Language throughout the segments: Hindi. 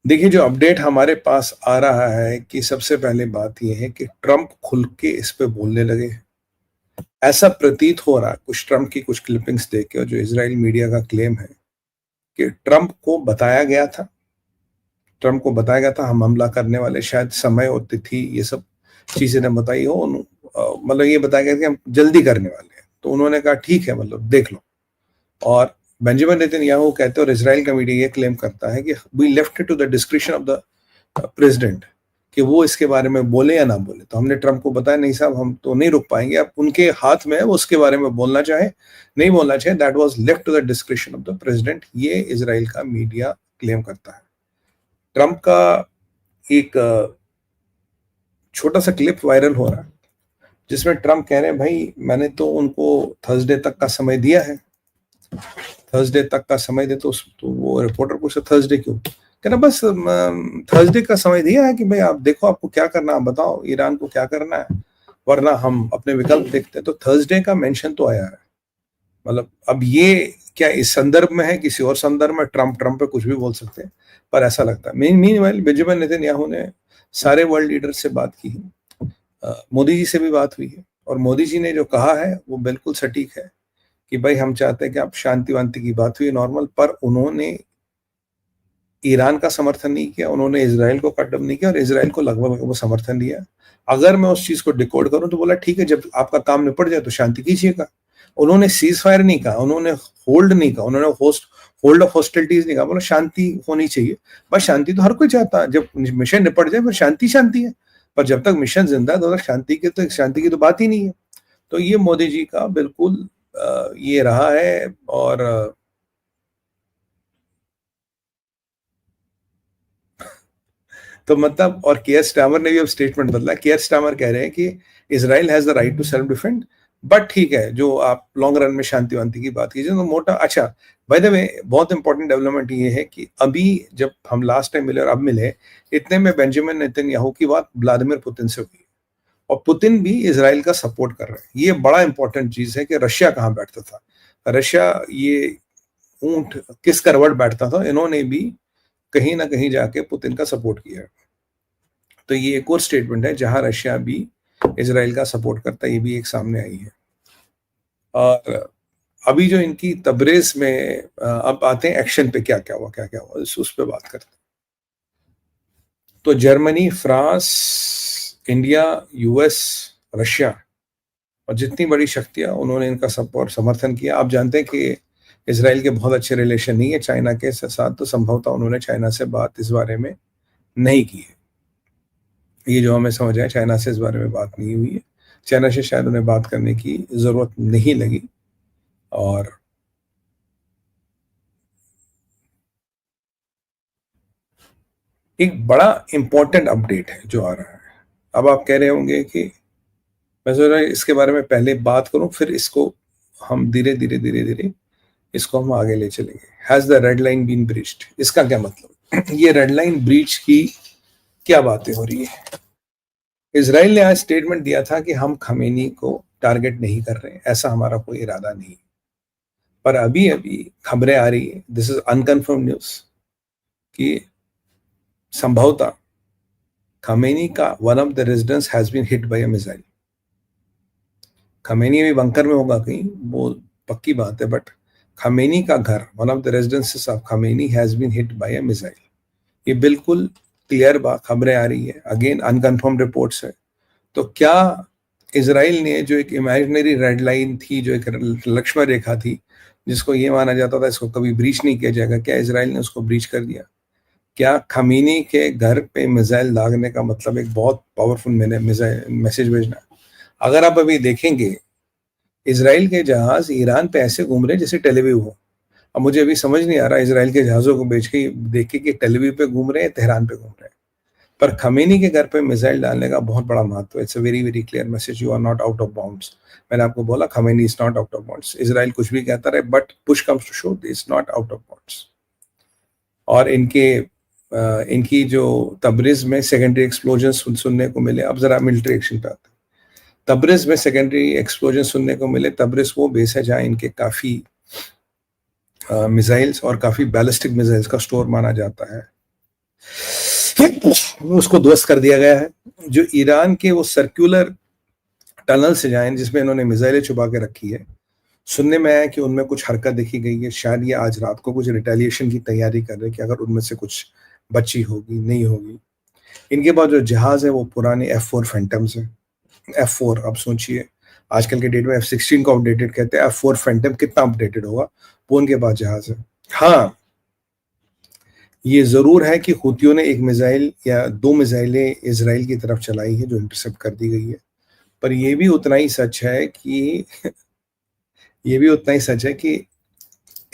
देखिए, जो अपडेट हमारे पास आ रहा है कि सबसे पहले बात ये है कि ट्रंप खुल के इस पे बोलने लगे हैं। ऐसा प्रतीत हो रहा है कुछ ट्रंप की कुछ क्लिपिंग्स देख के, और जो इज़राइल मीडिया का क्लेम है कि ट्रंप को बताया गया था हम हमला करने वाले, शायद समय और तिथि ये सब चीज़ें ने बताई हो। मतलब ये बताया गया कि हम जल्दी करने वाले हैं, तो उन्होंने कहा ठीक है, मतलब देख लो। और बेंजामिन नेतन्याहू कहते हैं, और इज़राइल का मीडिया ये क्लेम करता है कि we left it to the discretion of the president कि वो इसके बारे में बोले या ना बोले। तो हमने ट्रंप को बताया नहीं साहब, हम तो नहीं रुक पाएंगे, अब उनके हाथ में है वो उसके बारे में बोलना चाहे नहीं बोलना चाहे, that was left to the discretion of the president, ये इजराइल का मीडिया क्लेम करता है। ट्रंप का एक छोटा सा क्लिप वायरल हो रहा है जिसमें ट्रंप कह रहे हैं भाई मैंने तो उनको थर्सडे तक का समय दिया है, थर्सडे तक का समय दे। तो वो रिपोर्टर पूछा थर्सडे क्यों, कह रहा बस थर्सडे का समय दिया है कि भाई आप देखो आपको क्या करना है, बताओ ईरान को क्या करना है, वरना हम अपने विकल्प देखते हैं। तो थर्सडे का मेंशन तो आया है। मतलब अब ये क्या इस संदर्भ में है, किसी और संदर्भ में ट्रंप पे कुछ भी बोल सकते हैं, पर ऐसा लगता है। मीनवाइल बेंजामिन नेतन्याहू ने सारे वर्ल्ड लीडर से बात की है, मोदी जी से भी बात हुई है, और मोदी जी ने जो कहा है वो बिल्कुल सटीक है कि भाई हम चाहते हैं कि आप शांति वांति की बात हुई नॉर्मल, पर उन्होंने ईरान का समर्थन नहीं किया, उन्होंने इजराइल को कटअप नहीं किया, और इजराइल को लगभग वो समर्थन दिया। अगर मैं उस चीज को डिकोड करूं तो बोला ठीक है, जब आपका काम निपट जाए तो शांति कीजिएगा। उन्होंने सीज फायर नहीं कहा, उन्होंने होल्ड नहीं कहा, उन्होंने होल्ड ऑफ हॉस्टिलिटीज नहीं कहा, बोला शांति होनी चाहिए। बस शांति तो हर कोई चाहता है, जब मिशन निपट जाए फिर शांति शांति है, पर जब तक मिशन जिंदा है तो शांति की तो बात ही नहीं है। तो ये मोदी जी का बिल्कुल ये रहा है। और तो मतलब, और केयर स्टामर ने भी अब स्टेटमेंट बदला। केयर स्टामर कह रहे हैं कि Israel has the right to self defend, but ठीक है जो आप लॉन्ग रन में शांति वांति की बात कीजिए तो मोटा अच्छा। बाय द वे, बहुत इंपॉर्टेंट डेवलपमेंट ये है कि अभी जब हम लास्ट टाइम मिले और अब मिले, इतने में बेंजामिन नेतन्याहू की बात व्लादिमीर पुतिन से हुई, और पुतिन भी इसराइल का सपोर्ट कर रहे हैं। ये बड़ा इंपॉर्टेंट चीज है कि रशिया कहाँ बैठता था, रशिया ये ऊंट किस करवट बैठता था, इन्होंने भी कहीं ना कहीं जाके पुतिन का सपोर्ट किया। तो ये एक और स्टेटमेंट है जहां रशिया भी इसराइल का सपोर्ट करता है, ये भी एक सामने आई है। और अभी जो इनकी तबरेज में अब आते हैं एक्शन पे, क्या क्या हुआ उस पे बात करते हैं। तो Germany, France, India, US, Russia और जितनी बड़ी शक्तियां, उन्होंने इनका सपोर्ट समर्थन किया। आप जानते हैं कि इसराइल के बहुत अच्छे रिलेशन नहीं है चाइना के साथ, तो संभवतः उन्होंने चाइना से बात इस बारे में नहीं की है। ये जो हमें समझ आया, चाइना से इस बारे में बात नहीं हुई है, चाइना से शायद उन्हें बात करने की जरूरत नहीं लगी। और एक बड़ा इंपॉर्टेंट अपडेट है जो आ रहा है। अब आप कह रहे होंगे कि मैं सोच रहा इसके बारे में पहले बात करूं, फिर इसको हम धीरे धीरे धीरे धीरे इसको हम आगे ले चलेंगे। Has the red line been breached, इसका क्या मतलब ये रेड लाइन ब्रीच की क्या बातें हो रही है। इसराइल ने आज स्टेटमेंट दिया था कि हम खमेनी को टारगेट नहीं कर रहे, ऐसा हमारा कोई इरादा नहीं। पर अभी अभी खबरें आ रही है, दिस इज अनकन्फर्म न्यूज, कि संभवतः खमेनी का one of the residence has been hit by a missile. Khamenei भी बंकर में होगा कहीं, वो पक्की बात है, बट खमेनी का घर, one of the residences of Khamenei has been hit by a missile. ये बिल्कुल क्लियर बात खबरें आ रही है, अगेन अनकन्फर्म रिपोर्ट्स है। तो क्या इसराइल ने जो एक इमेजिनरी रेड लाइन थी, जो एक लक्ष्मण रेखा थी, जिसको ये माना जाता था इसको कभी ब्रीच नहीं किया जाएगा, क्या इसराइल ने उसको ब्रीच कर दिया? क्या खमीनी के घर पे मिसाइल दागने का मतलब एक बहुत पावरफुल मैसेज भेजना? अगर आप अभी देखेंगे, इसराइल के जहाज ईरान पे ऐसे घूम रहे जैसे टेलीविव हो। अब मुझे अभी समझ नहीं आ रहा इसराइल के जहाजों को बेच के देख के कि टेलीविव पे घूम रहे हैं, तेहरान पे घूम रहे हैं। पर खमेनी के घर पे मिसाइल डालने का बहुत बड़ा महत्व है। It's a very very clear message, you are not out of bounds. मैंने आपको बोला Khamenei is not out of bounds. Israel कुछ भी कहता रहे, but push comes to shove is not out of bounds. और इनकी जो तबरेज में सेकेंडरी एक्सप्लोजन सुनने को मिले। अब जरा मिलिट्री एक्शन पे आते हैं। तबरेज में सेकेंडरी एक्सप्लोजन सुनने को मिले। तबरेज वो बेस है जहाँ इनके काफी मिसाइल्स और काफी बैलिस्टिक मिसाइल्स का स्टोर माना जाता है। उसको ध्वस्त कर दिया गया है। जो ईरान के वो सर्कुलर टनल से जाएं जिसमें इन्होंने मिसाइलें छुपा के रखी है, सुनने में आया कि उनमें कुछ हरकत देखी गई है। शायद ये आज रात को कुछ रिटेलिएशन की तैयारी कर रहे हैं कि अगर उनमें से कुछ बची होगी, नहीं होगी। इनके पास जो जहाज है वो पुराने F4 फैंटम्स है। F4, अब सोचिए आजकल के डेट में F16 को अपडेटेड कहते हैं, F4 फैंटम कितना अपडेटेड होगा, वो उनके पास जहाज है। हाँ, ये जरूर है कि हुतियों ने एक मिसाइल या 2 मिसाइलें इसराइल की तरफ चलाई है जो इंटरसेप्ट कर दी गई है, पर ये भी उतना ही सच है कि ये भी उतना ही सच है कि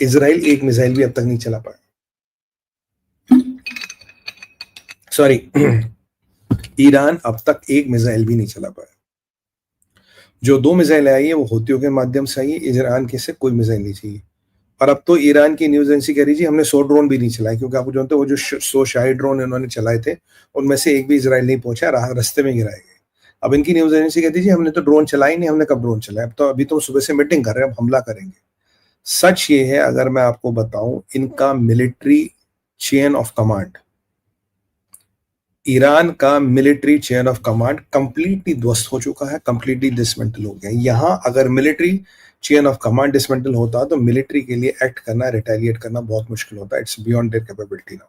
इसराइल एक मिसाइल भी अब तक नहीं चला पाया। सॉरी, ईरान अब तक एक मिसाइल भी नहीं चला पाया। जो 2 मिसाइल आई है वो हुतियों के माध्यम से आई है, ईरान के से कोई मिसाइल नहीं चाहिए। और अब तो ईरान की न्यूज एजेंसी कह रही थी हमने 100 ड्रोन भी नहीं चलाए, क्योंकि आपको जानते हो वो जो 100 शाही ड्रोन इन्होंने चलाए थे उनमें से एक भी इसराइल नहीं पहुंचा, रास्ते में गिराए गए। अब इनकी न्यूज एजेंसी कहती थी हमने तो ड्रोन चलाई नहीं, हमने कब ड्रोन चलाया, अब तो अभी तो सुबह से मीटिंग कर रहे हैं, अब हमला करेंगे। सच ये है, अगर मैं आपको बताऊं, इनका military chain of command, Iran का military chain of command completely ध्वस्त हो चुका है, कंप्लीटली डिसमेंटल हो गया। यहां अगर military chain of command dismantle होता तो मिलिट्री के लिए एक्ट करना, रिटेलिएट करना बहुत मुश्किल होता है। It's beyond their capability now,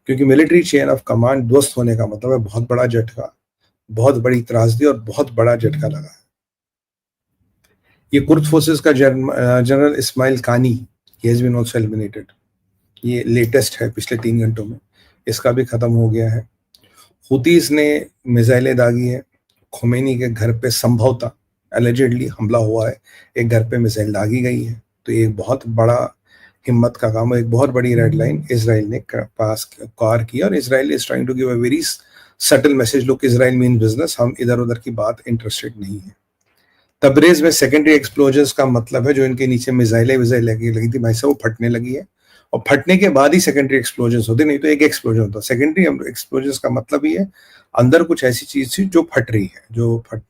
क्योंकि मिलिट्री चेन ऑफ कमांड ध्वस्त होने का मतलब है बहुत बड़ा झटका, बहुत बड़ी त्रासदी और बहुत बड़ा झटका लगा है। ये कुर्द फोर्सेस का general Ismail Qaani, he has been also eliminated. ये लेटेस्ट है पिछले 3 घंटों में, इसका भी खत्म हो गया है। हुतीस ने मिसाइलें दागी है, खोमेनी के घर पे संभवतः एलिजेडली हमला हुआ है, एक घर पे मिसाइल दागी गई है। तो ये एक बहुत बड़ा हिम्मत का काम है, एक बहुत बड़ी रेड लाइन इसराइल ने पास पार की, और Israel is trying to give a very subtle message, look Israel mean business, हम इधर उधर की बात इंटरेस्टेड नहीं है। तबरेज में सेकेंडरी एक्सप्लोजर्स का मतलब है जो इनके नीचे मिसाइलें लगी थी भाई साहब, वो फटने लगी है, और फटने के बाद ही सेकेंडरी एक्सप्लोजन होते, नहीं तो एक एक्सप्लोजन होता। सेकेंडरी एक्सप्लोजन का मतलब ही है अंदर कुछ ऐसी चीज थी जो फट रही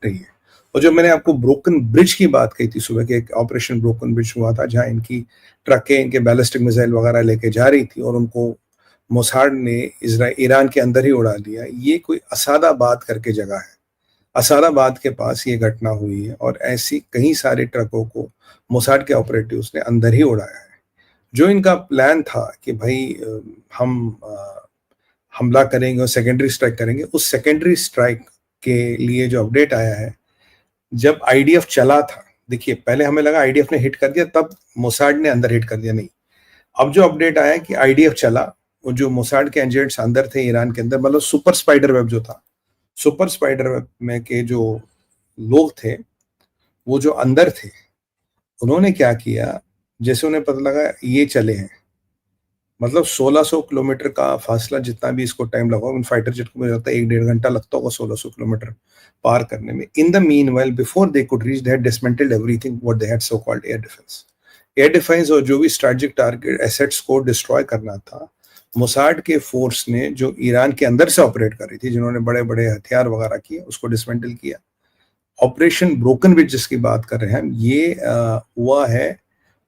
है। और जो मैंने आपको ब्रोकन ब्रिज की बात कही थी सुबह के, एक ऑपरेशन ब्रोकन ब्रिज हुआ था जहां इनकी ट्रकें इनके बैलिस्टिक मिसाइल वगैरह लेके जा रही थी और उनको मोसाड ने ईरान के अंदर ही उड़ा दिया। ये कोई असादाबाद करके जगह है, असादाबाद के पास ये घटना हुई है, और ऐसी कई सारे ट्रकों को मोसाड के ऑपरेटिव्स ने अंदर ही उड़ाया है। जो इनका प्लान था कि भाई हम हमला करेंगे और सेकेंडरी स्ट्राइक करेंगे, उस सेकेंडरी स्ट्राइक के लिए जो अपडेट आया है, जब आईडीएफ चला था, देखिए पहले हमें लगा आईडीएफ ने हिट कर दिया तब मोसाड ने अंदर हिट कर दिया, नहीं। अब जो अपडेट आया कि आईडीएफ चला, वो जो मोसाड के एजेंट्स अंदर थे ईरान के अंदर, मतलब सुपर स्पाइडर वेब जो था, सुपर स्पाइडर वेब में के जो लोग थे वो जो अंदर थे, उन्होंने क्या किया, जैसे उन्हें पता लगा ये चले हैं, मतलब 1600 किलोमीटर का फासला, जितना भी इसको टाइम लगा, उन फाइटर जेट को मुझे लगता है 1-1.5 घंटा लगता होगा 1600 किलोमीटर पार करने में। In the mean while before they could reach, they had dismantled everything what they had so called air defence. Air defence और जो भी स्ट्रेटेजिक टारगेट एसेट्स को डिस्ट्रॉय करना था, मोसाड के फोर्स ने जो ईरान के अंदर से ऑपरेट कर रही थी, जिन्होंने बड़े बड़े हथियार वगैरह किए, उसको डिसमेंटल किया। ऑपरेशन ब्रोकन ब्रिज जिसकी बात कर रहे हैं हम, ये हुआ है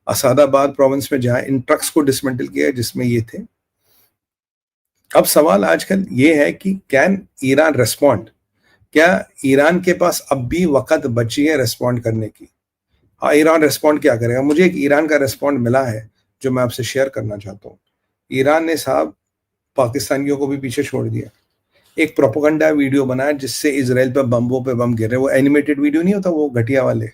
असादाबाद प्रोविंस में, जहां इन ट्रक्स को डिसमेंटल किया जिसमें ये थे। अब सवाल आजकल ये है कि कैन ईरान रेस्पॉन्ड, क्या ईरान के पास अब भी वक्त बची है रेस्पॉन्ड करने की? हाँ, ईरान रेस्पॉन्ड क्या करेगा? मुझे एक ईरान का रेस्पॉन्ड मिला है जो मैं आपसे शेयर करना चाहता हूँ। ईरान ने साहब पाकिस्तानियों को भी पीछे छोड़ दिया। एक प्रोपेगेंडा वीडियो बनाया जिससे इसराइल पे बम्बों पे बम गिर रहे, वो एनिमेटेड वीडियो नहीं होता, वो घटिया वाले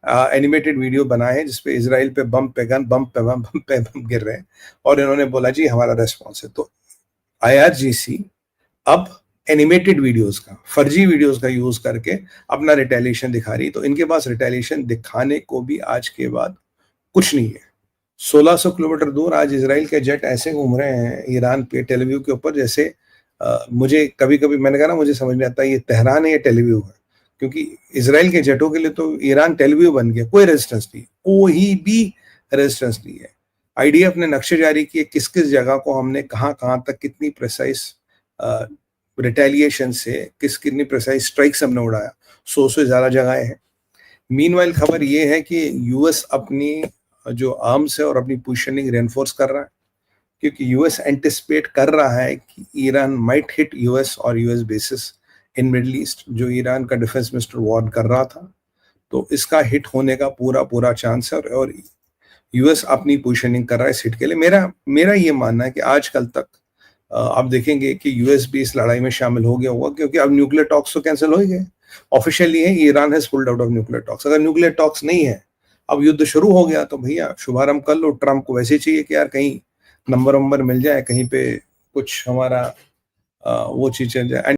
एनिमेटेड वीडियो बनाए हैं जिसपे इसराइल पे बम पे गन, बम पे बम गिर रहे हैं, और इन्होंने बोला जी हमारा रेस्पॉन्स है। तो IRGC अब एनिमेटेड वीडियोस का, फर्जी वीडियोस का यूज करके अपना रिटेलिएशन दिखा रही। तो इनके पास रिटेलिएशन दिखाने को भी आज के बाद कुछ नहीं है। 1600 किलोमीटर दूर आज इसराइल के जेट ऐसे घूम रहे हैं ईरान पे, टेलवीव के ऊपर, जैसे मुझे कभी कभी मैंने कहा ना, मुझे समझ नहीं आता ये तेहरान है या टेलवीव है, क्योंकि इसराइल के जेटों के लिए तो ईरान टेलवीव बन गया, कोई रेजिस्टेंस नहीं, कोई भी रेजिस्टेंस नहीं है। आईडीएफ ने नक्शे जारी किए किस किस जगह को हमने कहां कहां तक कितनी प्रिसाइज रिटेलिएशन से कितनी प्रिसाइज स्ट्राइक्स हमने उड़ाया, 100 से ज्यादा जगहें हैं। मीनवाइल खबर ये है कि यूएस अपनी जो आर्म्स है और अपनी पोजीशनिंग रेनफोर्स कर रहा है, क्योंकि यूएस एंटिसिपेट कर रहा है कि ईरान माइट हिट यूएस और US basis in middle east, जो ईरान का डिफेंस मिनिस्टर वार्न कर रहा था। तो इसका हिट होने का पूरा पूरा चांस है, और यूएस अपनी पोजिशनिंग कर रहा है इस हिट के लिए। मेरा मेरा ये मानना है कि आजकल तक आप देखेंगे कि यूएस भी इस लड़ाई में शामिल हो गया होगा, क्योंकि अब न्यूक्लियर टॉक्स तो कैंसिल हो ही गए। ऑफिशियली है Iran has pulled out of nuclear talks. अगर न्यूक्लियर टॉक्स नहीं है, अब युद्ध शुरू हो गया, तो भैया शुभारंभ कर लो। ट्रम्प को वैसे ही चाहिए कि यार कहीं नंबर वंबर मिल जाए, कहीं पे कुछ हमारा वो चीज चल जाए।